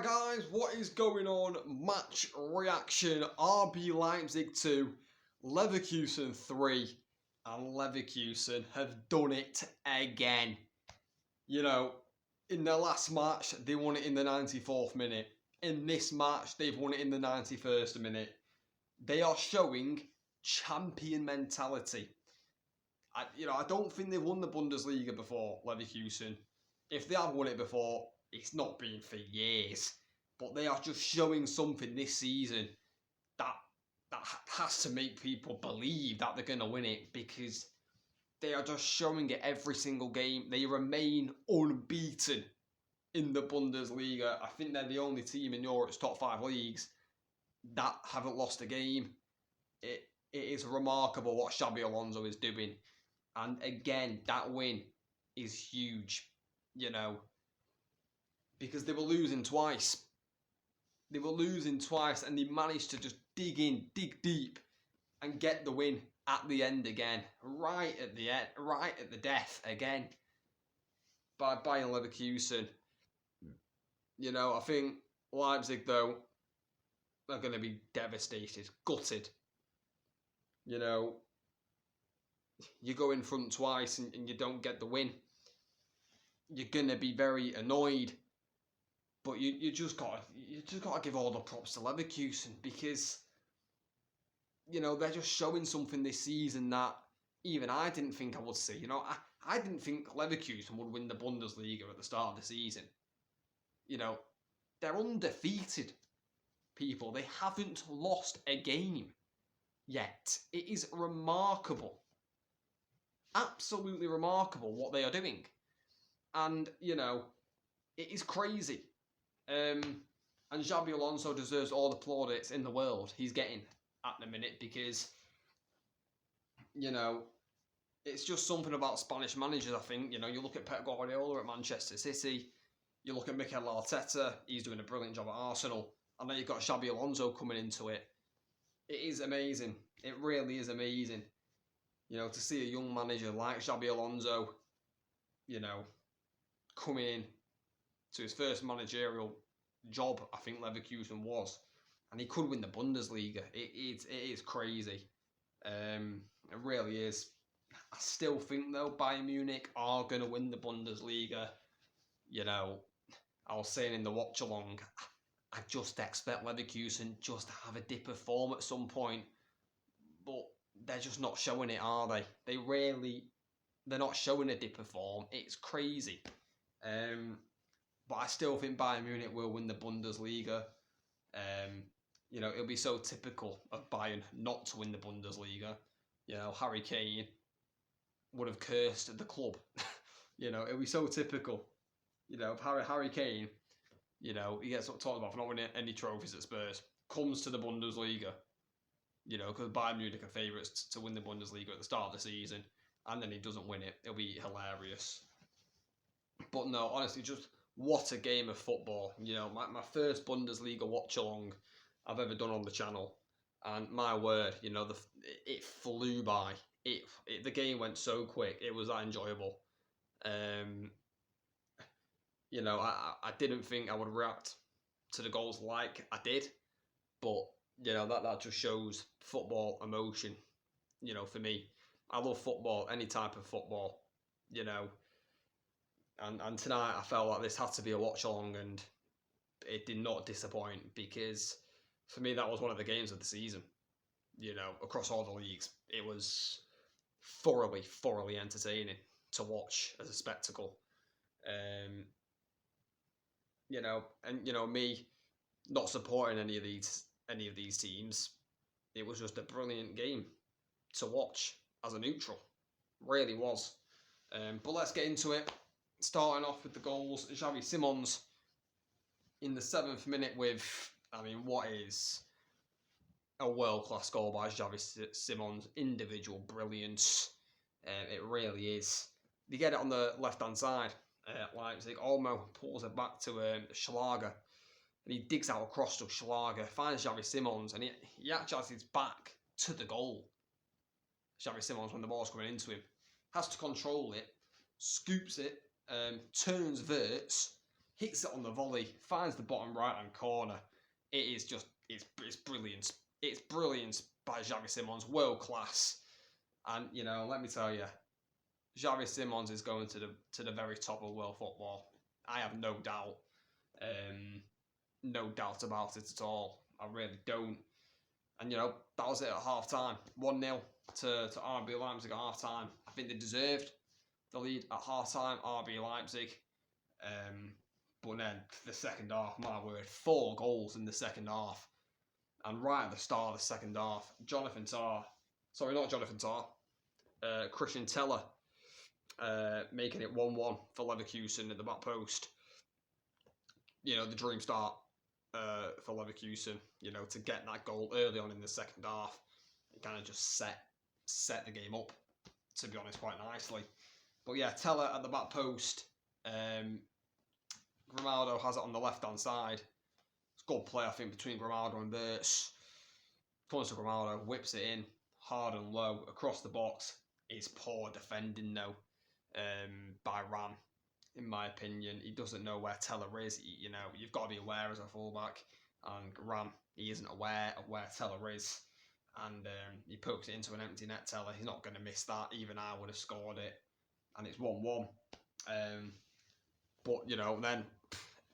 Right guys, what is going on? Match reaction, RB Leipzig 2, Leverkusen 3, and Leverkusen have done it again. You know, in their last match, they won it in the 94th minute. In this match, they've won it in the 91st minute. They are showing champion mentality. I don't think they've won the Bundesliga before, Leverkusen. If they have won it before, it's not been for years. But they are just showing something this season that has to make people believe that they're going to win it, because they are just showing it every single game. They remain unbeaten in the Bundesliga. I think they're the only team in Europe's top 5 leagues that haven't lost a game. It is remarkable what Xabi Alonso is doing. And again, that win is huge, because they were losing twice. They were losing twice and they managed to just dig deep and get the win at the end again. Right at the end, right at the death again by Bayern Leverkusen. I think Leipzig, though, are going to be devastated, gutted. You go in front twice and you don't get the win. You're going to be very annoyed. But you just gotta give all the props to Leverkusen, because they're just showing something this season that even I didn't think I would see. I didn't think Leverkusen would win the Bundesliga at the start of the season. They're undefeated, people. They haven't lost a game yet. It is remarkable, absolutely remarkable what they are doing, and it is crazy. And Xabi Alonso deserves all the plaudits in the world he's getting at the minute, because, it's just something about Spanish managers, I think. You look at Pep Guardiola at Manchester City, you look at Mikel Arteta, he's doing a brilliant job at Arsenal, and then you've got Xabi Alonso coming into it. It is amazing. It really is amazing, to see a young manager like Xabi Alonso, coming in to his first managerial job, I think Leverkusen was, and he could win the Bundesliga. It is crazy. It really is. I still think, though, Bayern Munich are going to win the Bundesliga. I was saying in the watch along, I just expect Leverkusen just to have a dip of form at some point, but they're just not showing it, are they? They're not showing a dip of form. It's crazy. But I still think Bayern Munich will win the Bundesliga. It'll be so typical of Bayern not to win the Bundesliga. Harry Kane would have cursed the club. It'll be so typical. Of Harry Kane, he gets talked about for not winning any trophies at Spurs, comes to the Bundesliga, because Bayern Munich are favourites to win the Bundesliga at the start of the season, and then he doesn't win it. It'll be hilarious. But no, honestly, just what a game of football. My first Bundesliga watch-along I've ever done on the channel. And my word, it flew by. The game went so quick. It was that enjoyable. I didn't think I would react to the goals like I did. But, that just shows football emotion, for me. I love football, any type of football, And tonight I felt like this had to be a watch-along, and it did not disappoint, because for me that was one of the games of the season. Across all the leagues, it was thoroughly entertaining to watch as a spectacle. Me not supporting any of these teams, it was just a brilliant game to watch as a neutral. Really was. But let's get into it. Starting off with the goals, Xavi Simons in the 7th minute with, what is a world-class goal by Xavi Simons. Individual brilliance. It really is. They get it on the left-hand side. Leipzig. Olmo pulls it back to Schlager. And he digs out across to Schlager, finds Xavi Simons, and he actually has his back to the goal. Xavi Simons, when the ball's coming into him, has to control it, scoops it, turns verts, hits it on the volley, finds the bottom right-hand corner. It is just, it's brilliant. It's brilliant by Xavi Simons, world class. And, you know, let me tell you, Xavi Simons is going to the very top of world football. I have no doubt. No doubt about it at all. I really don't. And, you know, that was it at half-time. 1-0 to RB Leipzig at half-time. I think they deserved the lead at half-time, RB Leipzig. But then the second half, my word, 4 goals in the second half. And right at the start of the second half, Christian Teller making it 1-1 for Leverkusen at the back post. You know, the dream start for Leverkusen, you know, to get that goal early on in the second half. It kind of just set the game up, to be honest, quite nicely. But yeah, Teller at the back post. Grimaldo has it on the left-hand side. It's a good play, I think, between Grimaldo and Wirtz. Comes to Grimaldo, whips it in, hard and low, across the box. It's poor defending, though, by Ram, in my opinion. He doesn't know where Teller is. You know, you've got to be aware as a fullback. And Ram, he isn't aware of where Teller is. And he pokes it into an empty net, Teller. He's not going to miss that. Even I would have scored it. And it's 1-1. But, you know, then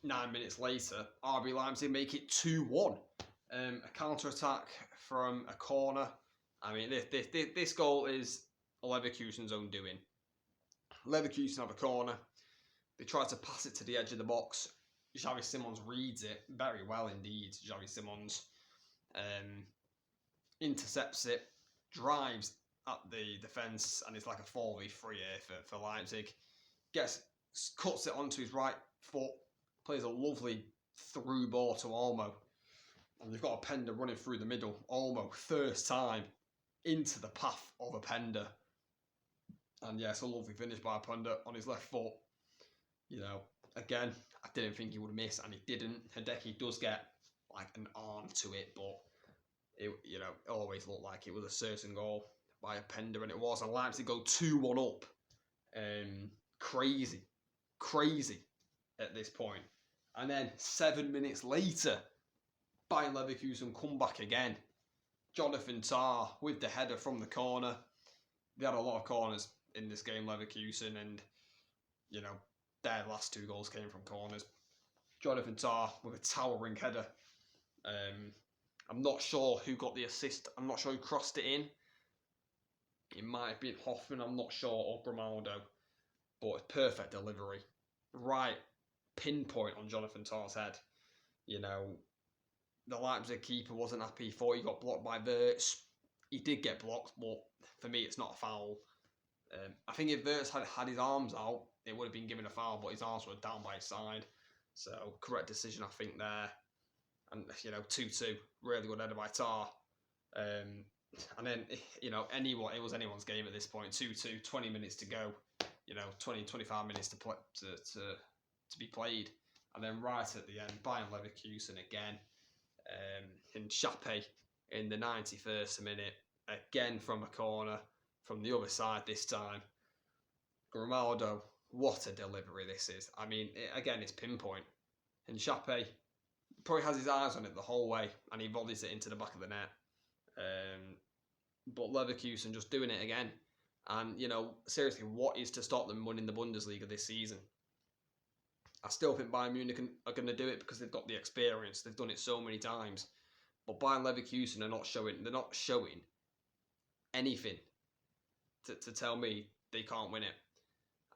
9 minutes later, RB Leipzig make it 2-1. A counter-attack from a corner. I mean, this goal is Leverkusen's own doing. Leverkusen have a corner. They try to pass it to the edge of the box. Xavi Simons reads it very well indeed. Xavi Simons intercepts it, drives at the defence, and it's like a 4v3 here for Leipzig. Cuts it onto his right foot, plays a lovely through ball to Olmo. And they've got a Pender running through the middle. Olmo, first time, into the path of a Pender. And yeah, it's a lovely finish by a Pender on his left foot. You know, again, I didn't think he would miss, and he didn't. Hideki does get like an arm to it, but it, you know, it always looked like it was a certain goal by a Pender, and it was. And Leipzig go 2-1 up. Crazy at this point. And then 7 minutes later, Bayern Leverkusen come back again. Jonathan Tah with the header from the corner. They had a lot of corners in this game, Leverkusen, and, you know, their last 2 goals came from corners. Jonathan Tah with a towering header. I'm not sure who got the assist. I'm not sure who crossed it in. It might have been Hoffman, I'm not sure, or Grimaldo. But perfect delivery. Right pinpoint on Jonathan Tah's head. You know, the Leipzig keeper wasn't happy. He thought he got blocked by Wirtz. He did get blocked, but for me, it's not a foul. I think if Wirtz had his arms out, it would have been given a foul, but his arms were down by his side. So, correct decision, I think, there. And, you know, 2-2. Really good header by Tah. And then, you know, it was anyone's game at this point. 2-2, 20 minutes to go. You know, 20-25 minutes to be played. And then right at the end, Bayern Leverkusen again. And Chape in the 91st minute. Again from a corner. From the other side this time. Grimaldo, what a delivery this is. I mean, again, it's pinpoint. And Chape probably has his eyes on it the whole way. And he volleys it into the back of the net. But Leverkusen just doing it again. And, you know, seriously, what is to stop them winning the Bundesliga this season? I still think Bayern Munich are going to do it because they've got the experience. They've done it so many times. But Bayern Leverkusen are not showing anything to tell me they can't win it.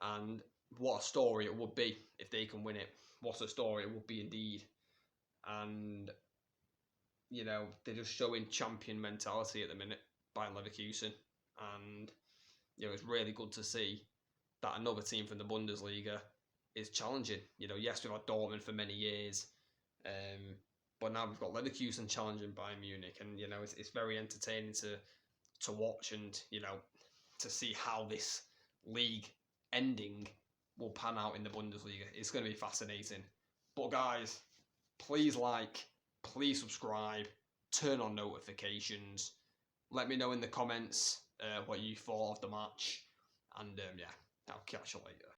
And what a story it would be if they can win it. What a story it would be indeed. And, you know, they're just showing champion mentality at the minute, Bayern Leverkusen. And, you know, it's really good to see that another team from the Bundesliga is challenging. You know, yes, we've had Dortmund for many years, but now we've got Leverkusen challenging Bayern Munich, and, you know, it's very entertaining to watch, and, you know, to see how this league ending will pan out in the Bundesliga. It's going to be fascinating. But guys, please like, please subscribe, turn on notifications. Let me know in the comments what you thought of the match. And yeah, I'll catch you later.